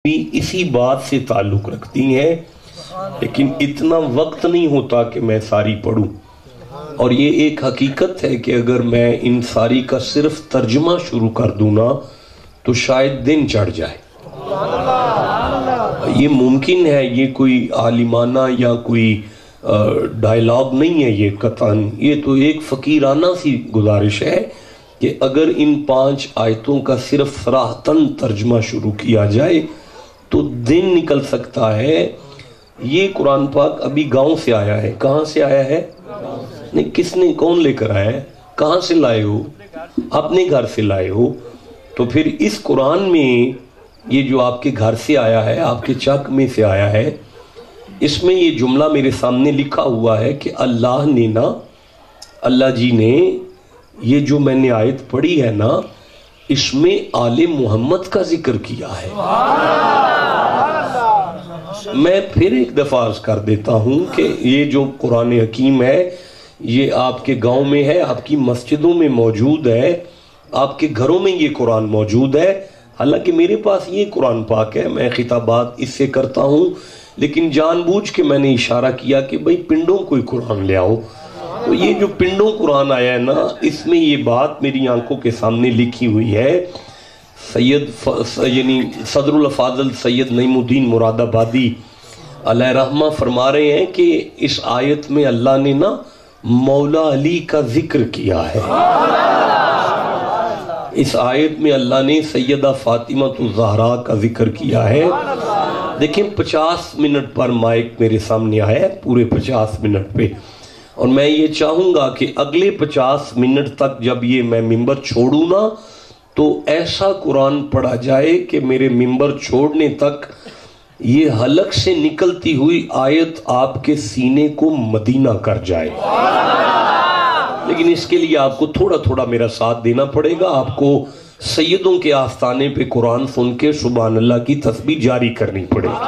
بھی اسی بات سے تعلق رکھتی ہیں، لیکن اتنا وقت نہیں ہوتا کہ میں ساری پڑھوں، اور یہ ایک حقیقت ہے کہ اگر میں ان ساری کا صرف ترجمہ شروع کر دوں نا تو شاید دن چڑھ جائے۔ یہ ممکن ہے، یہ کوئی عالمانہ یا کوئی ڈائلاگ نہیں ہے، یہ قطعاً یہ تو ایک فقیرانہ سی گزارش ہے کہ اگر ان 5 آیتوں کا صرف صراحتاً ترجمہ شروع کیا جائے تو دن نکل سکتا ہے۔ یہ قرآن پاک ابھی گاؤں سے آیا ہے۔ کہاں سے آیا ہے؟ نہیں، کس نے، کون لے کر آیا ہے؟ کہاں سے لائے ہو؟ اپنے گھر سے لائے ہو۔ تو پھر اس قرآن میں یہ جو آپ کے گھر سے آیا ہے، آپ کے چک میں سے آیا ہے، اس میں یہ جملہ میرے سامنے لکھا ہوا ہے کہ اللہ نے نا، اللہ جی نے یہ جو میں نے آیت پڑھی ہے نا، اس میں آل محمد کا ذکر کیا ہے۔ میں پھر ایک دفعہ عرض کر دیتا ہوں کہ یہ جو قرآن حکیم ہے یہ آپ کے گاؤں میں ہے، آپ کی مسجدوں میں موجود ہے، آپ کے گھروں میں یہ قرآن موجود ہے۔ حالانکہ میرے پاس یہ قرآن پاک ہے، میں خطابات اس سے کرتا ہوں، لیکن جان بوجھ کے میں نے اشارہ کیا کہ بھئی پنڈوں کوئی قرآن لے آؤ۔ تو یہ جو پنڈوں قرآن آیا ہے نا، اس میں یہ بات میری آنکھوں کے سامنے لکھی ہوئی ہے۔ یعنی صدر الافاضل سید نعیم الدین مراد آبادی علیہ رحمہ فرما رہے ہیں کہ اس آیت میں اللہ نے نا مولا علی کا ذکر کیا ہے۔ اس آیت میں اللہ نے سیدہ فاطمہ الزہرا کا ذکر کیا ہے۔ دیکھیں 50 منٹ پر مائک میرے سامنے آیا ہے، پورے 50 منٹ پہ، اور میں یہ چاہوں گا کہ اگلے 50 منٹ تک جب یہ میں ممبر چھوڑوں نا تو ایسا قرآن پڑھا جائے کہ میرے ممبر چھوڑنے تک یہ حلق سے نکلتی ہوئی آیت آپ کے سینے کو مدینہ کر جائے۔ لیکن اس کے لیے آپ کو تھوڑا تھوڑا میرا ساتھ دینا پڑے گا۔ آپ کو سیدوں کے آستانے پہ قرآن سن کے سبحان اللہ کی تسبیح جاری کرنی پڑے گی۔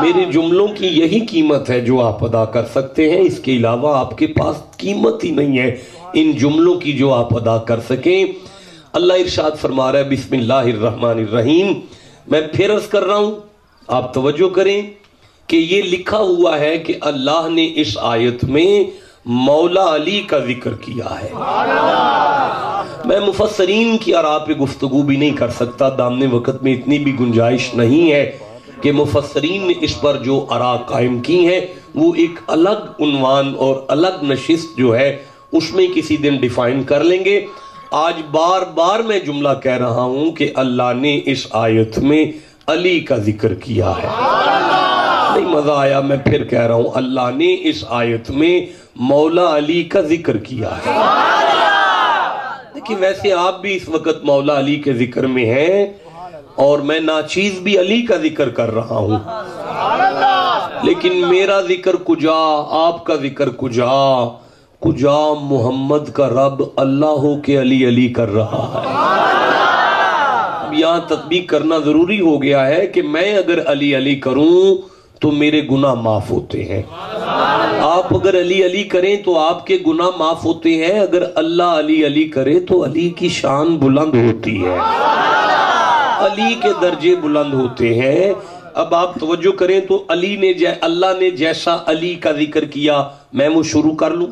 میرے جملوں کی یہی قیمت ہے جو آپ ادا کر سکتے ہیں، اس کے علاوہ آپ کے پاس قیمت ہی نہیں ہے ان جملوں کی جو آپ ادا کر سکیں۔ اللہ ارشاد فرما رہا ہے بسم اللہ الرحمن الرحیم۔ میں پھر عرض کر رہا ہوں، آپ توجہ کریں کہ یہ لکھا ہوا ہے کہ اللہ نے اس آیت میں مولا علی کا ذکر کیا ہے۔ میں مفسرین کی آراء پہ گفتگو بھی نہیں کر سکتا، دامنے وقت میں اتنی بھی گنجائش نہیں ہے کہ مفسرین نے اس پر جو آراء قائم کی ہیں وہ ایک الگ عنوان اور الگ نشست جو ہے اس میں کسی دن ڈیفائن کر لیں گے۔ آج بار بار میں جملہ کہہ رہا ہوں کہ اللہ نے اس آیت میں علی کا ذکر کیا ہے۔ نہیں مزہ آیا؟ میں پھر کہہ رہا ہوں، اللہ نے اس آیت میں مولا علی کا ذکر کیا ہے۔ دیکھیں ویسے آپ بھی اس وقت مولا علی کے ذکر میں ہیں، اور میں ناچیز بھی علی کا ذکر کر رہا ہوں، لیکن میرا ذکر کجا، آپ کا ذکر کجا، کجا محمد کا رب اللہ ہو کے علی علی کر رہا ہے۔ اب یہاں تطبیق کرنا ضروری ہو گیا ہے کہ میں اگر علی علی کروں تو میرے گناہ معاف ہوتے ہیں، آپ اگر علی علی کریں تو آپ کے گناہ معاف ہوتے ہیں، اگر اللہ علی علی کرے تو علی کی شان بلند ہوتی ہے، علی کے درجے بلند ہوتے ہیں۔ اب آپ توجہ کریں تو علی نے اللہ نے جیسا علی کا ذکر کیا، میں وہ شروع کر لوں؟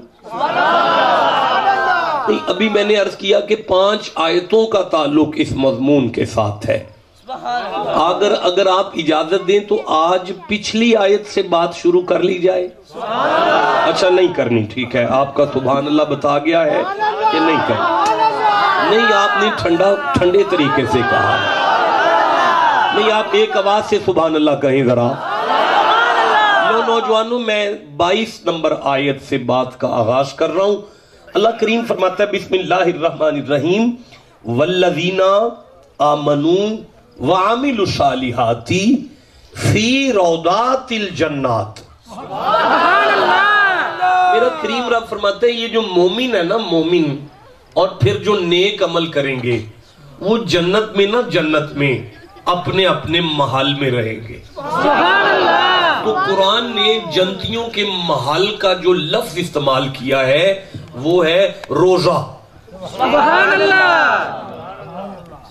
نہیں، ابھی میں نے عرض کیا کہ 5 آیتوں کا تعلق اس مضمون کے ساتھ ہے۔ اگر آپ اجازت دیں تو آج پچھلی آیت سے بات شروع کر لی جائے؟ اچھا نہیں کرنی، ٹھیک ہے، آپ کا سبحان اللہ بتا گیا ہے کہ نہیں کرنی؟ نہیں، آپ نے ٹھنڈے طریقے سے کہا۔ نہیں، آپ ایک آواز سے سبحان اللہ کہیں ذرا۔ نوجوانوں، میں 22 نمبر آیت سے بات کا آغاز کر رہا ہوں۔ اللہ کریم فرماتا ہے بسم اللہ الرحمن الرحیم والذین آمنوا وعملوا الصالحات فی روضات الجنات۔ میرا کریم رب فرماتا ہے یہ جو مومن ہے نا، مومن اور پھر جو نیک عمل کریں گے وہ جنت میں نا، جنت میں اپنے اپنے محل میں رہیں گے۔ تو قرآن نے جنتیوں کے محل کا جو لفظ استعمال کیا ہے وہ ہے روزہ۔ سبحان اللہ۔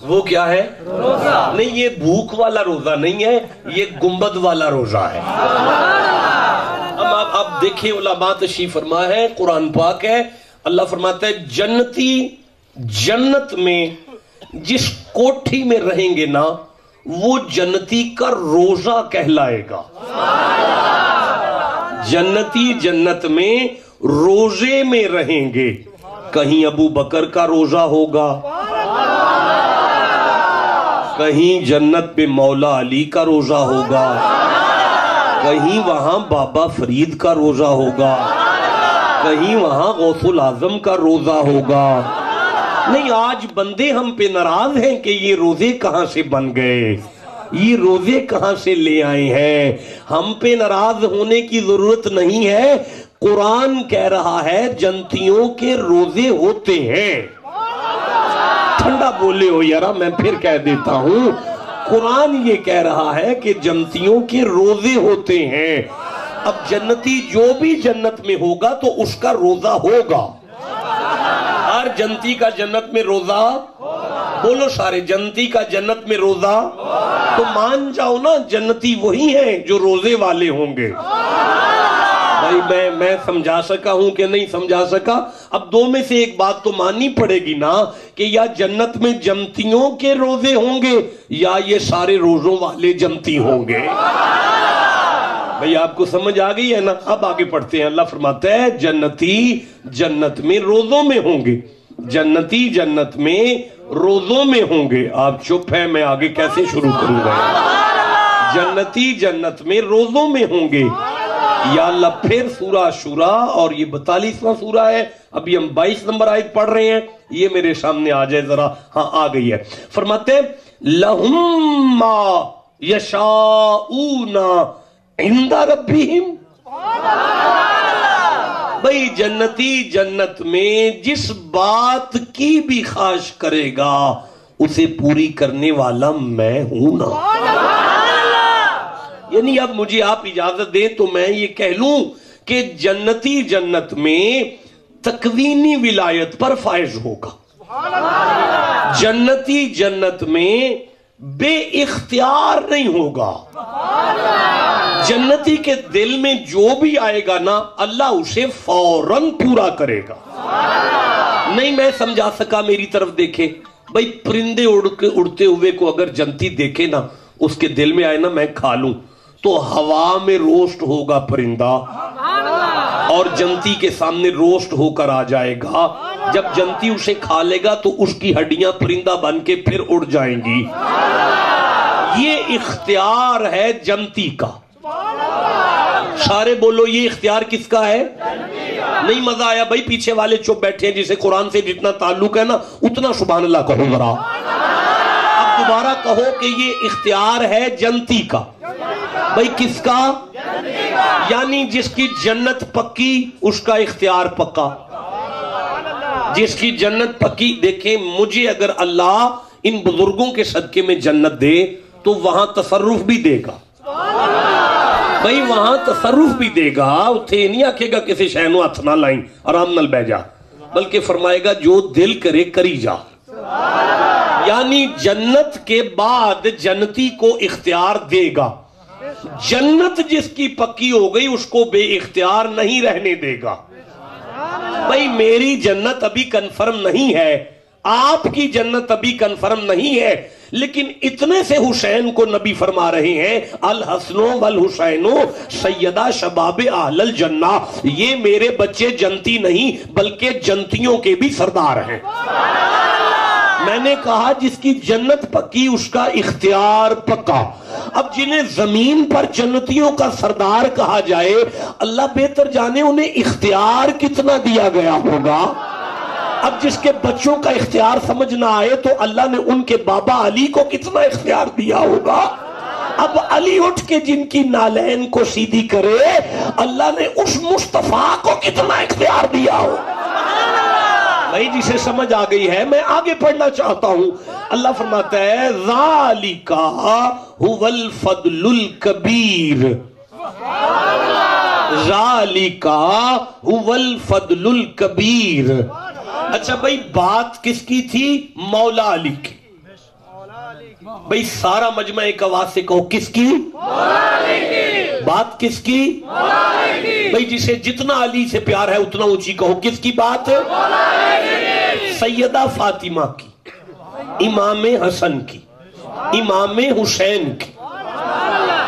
وہ کیا ہے؟ روزہ نہیں، یہ بھوک والا روزہ نہیں ہے، یہ گنبد والا روزہ ہے۔ اب دیکھیں علماء تشریف فرما ہے، قرآن پاک ہے، اللہ فرماتا ہے جنتی جنت میں جس کوٹھی میں رہیں گے نا وہ جنتی کا روزہ کہلائے گا۔ جنتی جنت میں روزے میں رہیں گے، کہیں ابو بکر کا روزہ ہوگا، کہیں جنت میں مولا علی کا روزہ ہوگا، کہیں وہاں بابا فرید کا روزہ ہوگا، کہیں وہاں غوث الاعظم کا روزہ ہوگا۔ نہیں، آج بندے ہم پہ ناراض ہیں کہ یہ روزے کہاں سے بن گئے، یہ روزے کہاں سے لے آئے ہیں۔ ہم پہ ناراض ہونے کی ضرورت نہیں ہے، قرآن کہہ رہا ہے جنتیوں کے روزے ہوتے ہیں۔ ٹھنڈا بولے ہو یارا، میں پھر کہہ دیتا ہوں، قرآن یہ کہہ رہا ہے کہ جنتیوں کے روزے ہوتے ہیں۔ اب جنتی جو بھی جنت میں ہوگا تو اس کا روزہ ہوگا۔ ہر جنتی کا جنت میں روزہ، بولو سارے، جنتی کا جنت میں روزہ، تو مان جاؤ نا جنتی وہی ہیں جو روزے والے ہوں گے۔ بھائی میں سمجھا سکا ہوں کہ نہیں سمجھا سکا؟ اب دو میں سے ایک بات تو ماننی پڑے گی نا، کہ یا جنت میں جنتیوں کے روزے ہوں گے یا یہ سارے روزوں والے جنتی ہوں گے۔ بھئی آپ کو سمجھ آ گئی ہے نا؟ اب آگے پڑھتے ہیں، اللہ فرماتا ہے جنتی جنت میں روزوں میں ہوں گے، جنتی جنت میں روزوں میں ہوں گے۔ آپ چپ ہیں، میں آگے کیسے شروع کروں گا؟ جنتی جنت میں روزوں میں ہوں گے۔ یا اللہ، پھر سورہ شورا، اور یہ 42واں سورہ ہے، ابھی ہم 22 نمبر آیت پڑھ رہے ہیں، یہ میرے سامنے آ جائے ذرا، ہاں آ گئی ہے۔ فرماتے ہیں لَهُمْ مَا يَشَاءُونَ عِنْدَ رَبِّهِمْ۔ بھئی جنتی جنت میں جس بات کی بھی خواہش کرے گا اسے پوری کرنے والا میں ہوں نا۔ یعنی اب مجھے آپ اجازت دیں تو میں یہ کہہ لوں کہ جنتی جنت میں تکوینی ولایت پر فائز ہوگا، جنتی جنت میں بے اختیار نہیں ہوگا۔ جنتی کے دل میں جو بھی آئے گا نا اللہ اسے فوراً پورا کرے گا۔ نہیں میں سمجھا سکا، میری طرف دیکھے بھئی، پرندے اڑتے ہوئے کو اگر جنتی دیکھے نا، اس کے دل میں آئے نا میں کھا لوں، تو ہوا میں روسٹ ہوگا پرندہ اور جنتی کے سامنے روسٹ ہو کر آ جائے گا۔ جب جنتی اسے کھا لے گا تو اس کی ہڈیاں پرندہ بن کے پھر اڑ جائیں گی۔ یہ اختیار ہے جنتی کا۔ سارے بولو، یہ اختیار کس کا ہے؟ نہیں مزہ آیا بھائی؟ پیچھے والے چپ بیٹھے ہیں، جسے قرآن سے جتنا تعلق ہے نا اتنا سبحان اللہ کہو ذرا۔ اب دوبارہ کہو کہ یہ اختیار ہے جنتی کا۔ بھائی کس کا؟ یعنی جس کی جنت پکی اس کا اختیار پکا، جس کی جنت پکی۔ دیکھیں مجھے اگر اللہ ان بزرگوں کے صدقے میں جنت دے تو وہاں تصرف بھی دے گا، بھئی وہاں تصرف بھی دے گا، اتھے نہیں آکھے گا کسی شہنو ہاتھ نہ لائیں آرام نل بہ جا، بلکہ فرمائے گا جو دل کرے کری جا۔ یعنی جنت کے بعد جنتی کو اختیار دے گا۔ جنت جس کی پکی ہو گئی اس کو بے اختیار نہیں رہنے دے گا۔ بھئی میری جنت ابھی کنفرم نہیں ہے، آپ کی جنت ابھی کنفرم نہیں ہے، لیکن اتنے سے حسین کو نبی فرما رہے ہیں الحسن والحسین سیدہ شباب اہل الجنہ، یہ میرے بچے جنتی نہیں بلکہ جنتیوں کے بھی سردار ہیں۔ میں نے کہا جس کی جنت پکی اس کا اختیار پکا۔ اب جنہیں زمین پر جنتیوں کا سردار کہا جائے، اللہ بہتر جانے انہیں اختیار کتنا دیا گیا ہوگا۔ اب جس کے بچوں کا اختیار سمجھ نہ آئے تو اللہ نے ان کے بابا علی کو کتنا اختیار دیا ہوگا۔ اب علی اٹھ کے جن کی نالین کو سیدھی کرے، اللہ نے اس مصطفیٰ کو کتنا اختیار دیا ہو۔ بھائی جسے سمجھ آ گئی ہے میں آگے پڑھنا چاہتا ہوں۔ اللہ فرماتا ہے ذالک هو الفضل الکبیر، ذالک هو الفضل الکبیر۔ اچھا بھائی بات کس کی تھی؟ مولا علی کی۔ بھئی سارا مجمع ایک آواز سے کہو کس کی؟ بات کس کی؟ بھئی جسے جتنا علی سے پیار ہے اتنا اونچی کہو کس کی بات؟ سیدہ فاطمہ کی، امام حسن کی، امام حسین کی۔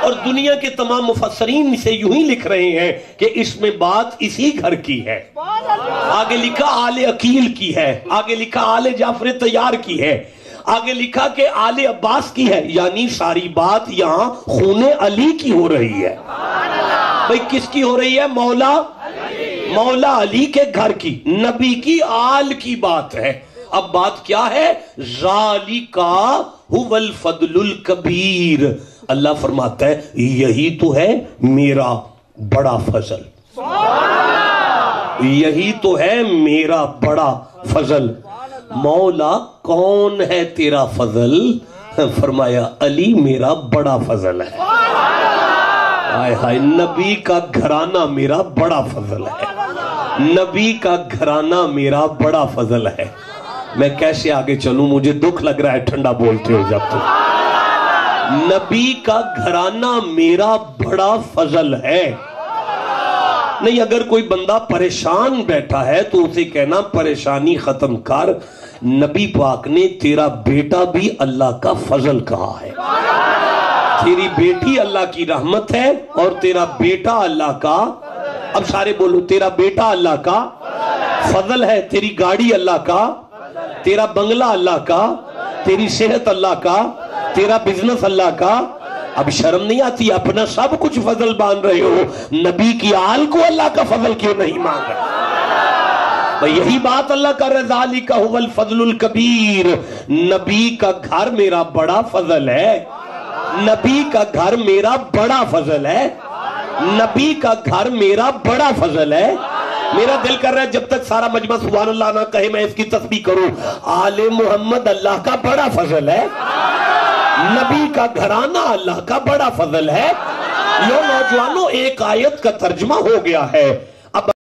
اور دنیا کے تمام مفسرین سے یوں ہی لکھ رہے ہیں کہ اس میں بات اسی گھر کی ہے۔ آگے لکھا آل عقیل کی ہے، آگے لکھا آل جعفر طیار کی ہے، آگے لکھا کہ آل عباس کی ہے، یعنی ساری بات یہاں خون علی کی ہو رہی ہے۔ بھئی کس کی ہو رہی ہے؟ مولا علی کے گھر کی، نبی کی آل کی بات ہے۔ اب بات کیا ہے؟ ذالکا هو الفضل الکبیر۔ اللہ فرماتا ہے یہی تو ہے میرا بڑا فضل، یہی تو ہے میرا بڑا فضل۔ مولا کون ہے تیرا فضل؟ فرمایا علی میرا بڑا فضل ہے۔ ہائے ہائے، نبی کا گھرانہ میرا بڑا فضل ہے، نبی کا گھرانہ میرا بڑا فضل ہے۔ میں کیسے آگے چلوں؟ مجھے دکھ لگ رہا ہے، ٹھنڈا بولتے ہو جب تو۔ نبی کا گھرانہ میرا بڑا فضل ہے۔ نہیں، اگر کوئی بندہ پریشان بیٹھا ہے تو اسے کہنا پریشانی ختم کر، نبی پاک نے تیرا بیٹا بھی اللہ کا فضل کہا ہے، تیری بیٹی اللہ کی رحمت ہے اور تیرا بیٹا اللہ کا، اب سارے بولو، تیرا بیٹا اللہ کا فضل ہے، تیری گاڑی اللہ کا، تیرا بنگلہ اللہ کا، تیری صحت اللہ کا، تیرا بزنس اللہ کا۔ اب شرم نہیں آتی؟ اپنا سب کچھ فضل مان رہے ہو، نبی کی آل کو اللہ کا فضل کیوں نہیں مان رہے؟ یہی بات اللہ کا رضا علی کا هو الفضل الکبیر۔ نبی کا گھر میرا بڑا فضل ہے، نبی کا گھر میرا بڑا فضل ہے، نبی کا گھر میرا بڑا فضل ہے۔ میرا دل کر رہا ہے جب تک سارا مجمع سبحان اللہ نہ کہے میں اس کی تسبیح کروں۔ آل محمد اللہ کا بڑا فضل ہے، نبی کا گھرانہ اللہ کا بڑا فضل ہے۔ یہ نوجوانوں ایک آیت کا ترجمہ ہو گیا ہے۔